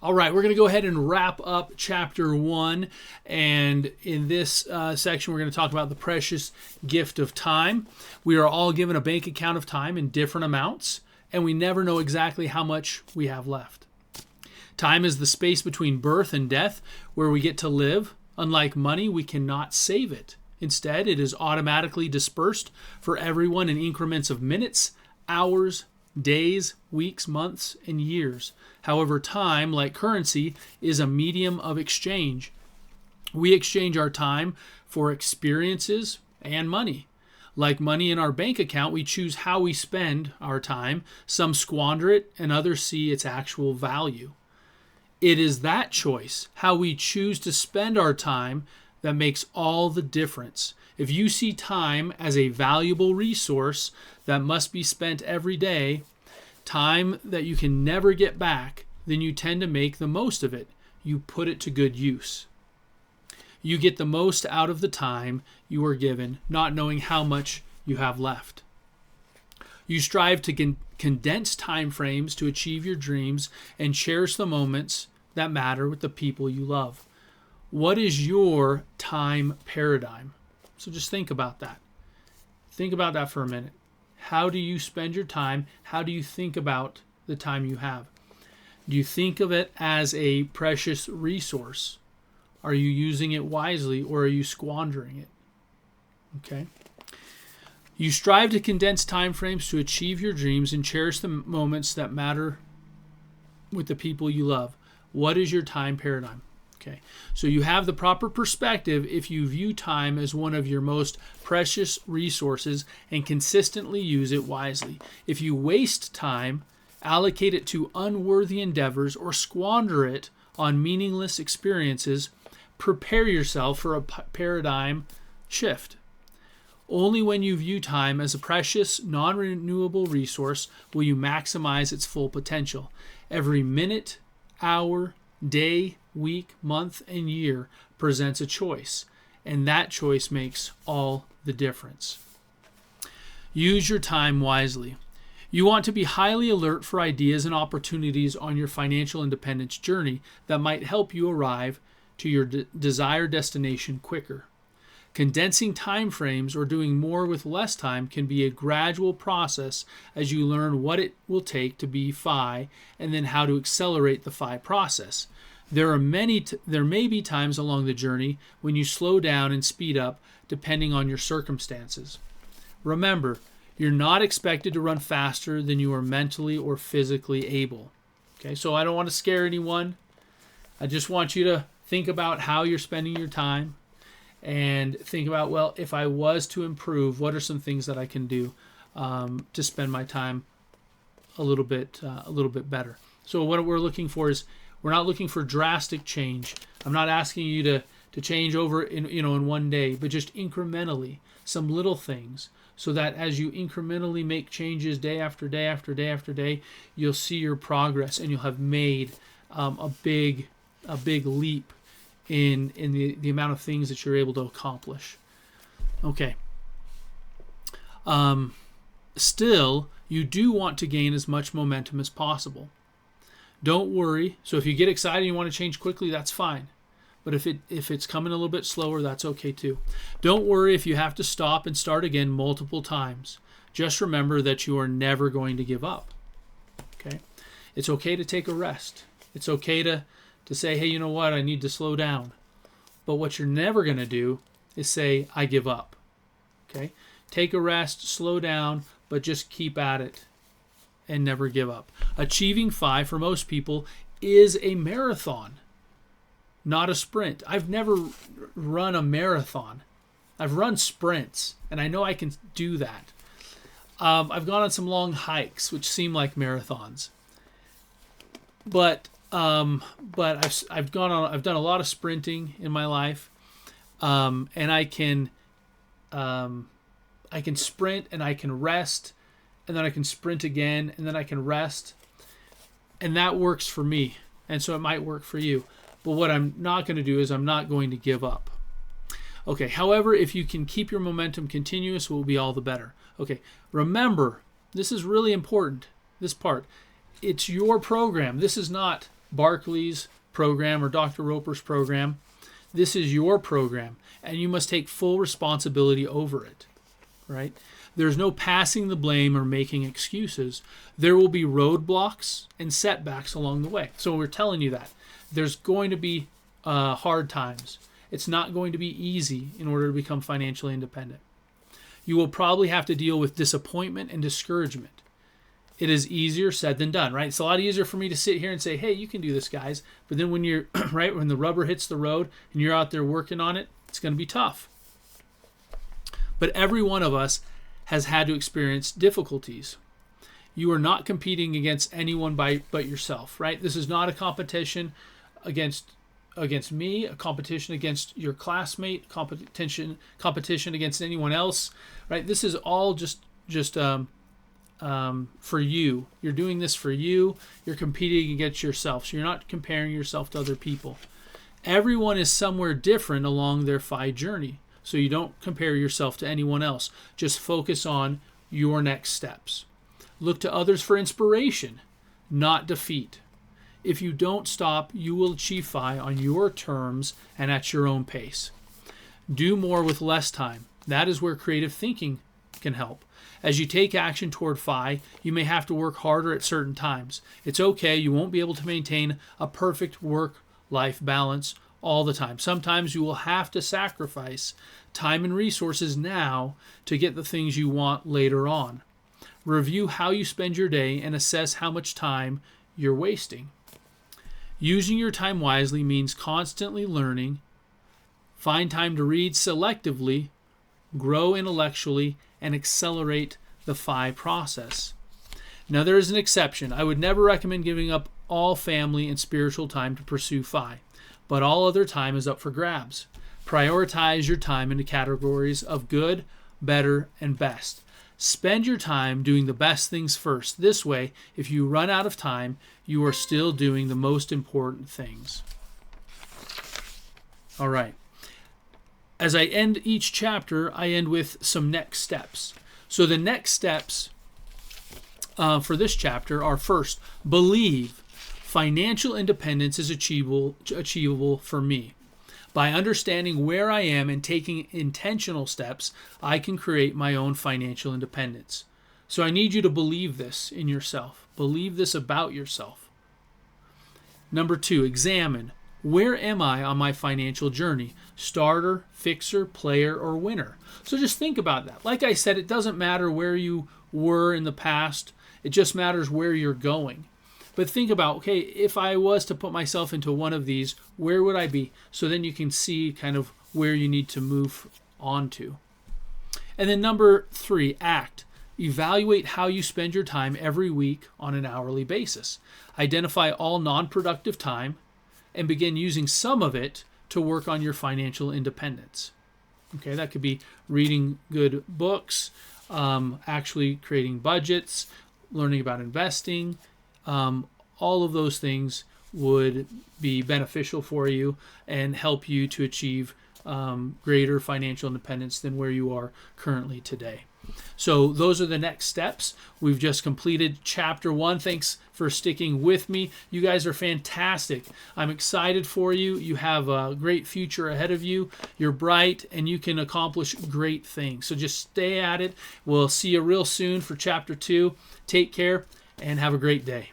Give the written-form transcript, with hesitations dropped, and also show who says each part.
Speaker 1: All right, we're going to go ahead and wrap up chapter 1. And in this section, we're going to talk about the precious gift of time. We are all given a bank account of time in different amounts, and we never know exactly how much we have left. Time is the space between birth and death where we get to live. Unlike money, we cannot save it. Instead, it is automatically dispersed for everyone in increments of minutes, hours, days, weeks, months, and years. However, time, like currency, is a medium of exchange. We exchange our time for experiences and money. Like money in our bank account, we choose how we spend our time. Some squander it, and others see its actual value. It is that choice, how we choose to spend our time, that makes all the difference. If you see time as a valuable resource that must be spent every day, time that you can never get back, then you tend to make the most of it. You put it to good use. You get the most out of the time you are given, not knowing how much you have left. You strive to condense time frames to achieve your dreams and cherish the moments that matter with the people you love. What is your time paradigm? So just think about that. Think about that for a minute. How do you spend your time? How do you think about the time you have? Do you think of it as a precious resource? Are you using it wisely, or are you squandering it? Okay. You strive to condense time frames to achieve your dreams and cherish the moments that matter with the people you love. What is your time paradigm? Okay, so you have the proper perspective if you view time as one of your most precious resources and consistently use it wisely. If you waste time, allocate it to unworthy endeavors, or squander it on meaningless experiences, prepare yourself for a paradigm shift. Only when you view time as a precious, non-renewable resource will you maximize its full potential. Every minute, hour, day, week, month, and year presents a choice, and that choice makes all the difference. Use your time wisely. You want to be highly alert for ideas and opportunities on your financial independence journey that might help you arrive to your desired destination quicker. Condensing time frames or doing more with less time can be a gradual process as you learn what it will take to be FI and then how to accelerate the FI process. There may be times along the journey when you slow down and speed up depending on your circumstances. Remember, you're not expected to run faster than you are mentally or physically able. Okay, so I don't want to scare anyone. I just want you to think about how you're spending your time and think about, well, if I was to improve, what are some things that I can do to spend my time a little bit better? So what we're looking for is, we're not looking for drastic change. I'm not asking you to change over in one day, but just incrementally, some little things, so that as you incrementally make changes day after day after day after day, you'll see your progress and you'll have made a big leap in the amount of things that you're able to accomplish. Okay. Still, you do want to gain as much momentum as possible. Don't worry. So if you get excited and you want to change quickly, that's fine. But if it's coming a little bit slower, that's okay too. Don't worry if you have to stop and start again multiple times. Just remember that you are never going to give up. Okay? It's okay to take a rest. It's okay to say, hey, you know what? I need to slow down. But what you're never going to do is say, I give up. Okay? Take a rest, slow down, but just keep at it and never give up. Achieving FI for most people is a marathon, not a sprint. I've never run a marathon. I've run sprints, and I know I can do that. I've gone on some long hikes, which seem like marathons. But I've done a lot of sprinting in my life, and I can sprint and I can rest, and then I can sprint again, and then I can rest, and that works for me, and so it might work for you. But what I'm not going to do is I'm not going to give up. Okay, however, if you can keep your momentum continuous, it will be all the better. Okay, remember, this is really important, this part. It's your program. This is not Barclay's program or Dr. Roper's program. This is your program, and you must take full responsibility over it, right? There's no passing the blame or making excuses. There will be roadblocks and setbacks along the way. So we're telling you that. There's going to be hard times. It's not going to be easy in order to become financially independent. You will probably have to deal with disappointment and discouragement. It is easier said than done, right? It's a lot easier for me to sit here and say, hey, you can do this, guys. But then when you're, right, when the rubber hits the road and you're out there working on it, it's going to be tough. But every one of us has had to experience difficulties. You are not competing against anyone but yourself, right? This is not a competition against me, a competition against your classmate, competition against anyone else, right? This is all just for you. You're doing this for you. You're competing against yourself. So you're not comparing yourself to other people. Everyone is somewhere different along their FI journey. So you don't compare yourself to anyone else. Just focus on your next steps. Look to others for inspiration, not defeat. If you don't stop, you will achieve FI on your terms and at your own pace. Do more with less time. That is where creative thinking can help. As you take action toward FI, you may have to work harder at certain times. It's okay. You won't be able to maintain a perfect work-life balance all the time. Sometimes you will have to sacrifice time and resources now to get the things you want later on. Review how you spend your day and assess how much time you're wasting. Using your time wisely means constantly learning, find time to read selectively, grow intellectually, and accelerate the FI process. Now, there is an exception. I would never recommend giving up all family and spiritual time to pursue FI, but all other time is up for grabs. Prioritize your time into categories of good, better, and best. Spend your time doing the best things first. This way, if you run out of time, you are still doing the most important things. All right. As I end each chapter, I end with some next steps. So the next steps for this chapter are: first, believe financial independence is achievable for me. By understanding where I am and taking intentional steps, I can create my own financial independence. So I need you to believe this in yourself. Believe this about yourself. Number two, examine. Where am I on my financial journey? Starter, fixer, player, or winner? So just think about that. Like I said, it doesn't matter where you were in the past. It just matters where you're going. But think about, okay, if I was to put myself into one of these, where would I be? So then you can see kind of where you need to move on to. And then number three, act. Evaluate how you spend your time every week on an hourly basis. Identify all non-productive time and begin using some of it to work on your financial independence. Okay, that could be reading good books, actually creating budgets, learning about investing. All of those things would be beneficial for you and help you to achieve greater financial independence than where you are currently today. So those are the next steps. We've just completed chapter 1. Thanks for sticking with me. You guys are fantastic. I'm excited for you. You have a great future ahead of you. You're bright and you can accomplish great things. So just stay at it. We'll see you real soon for chapter 2. Take care and have a great day.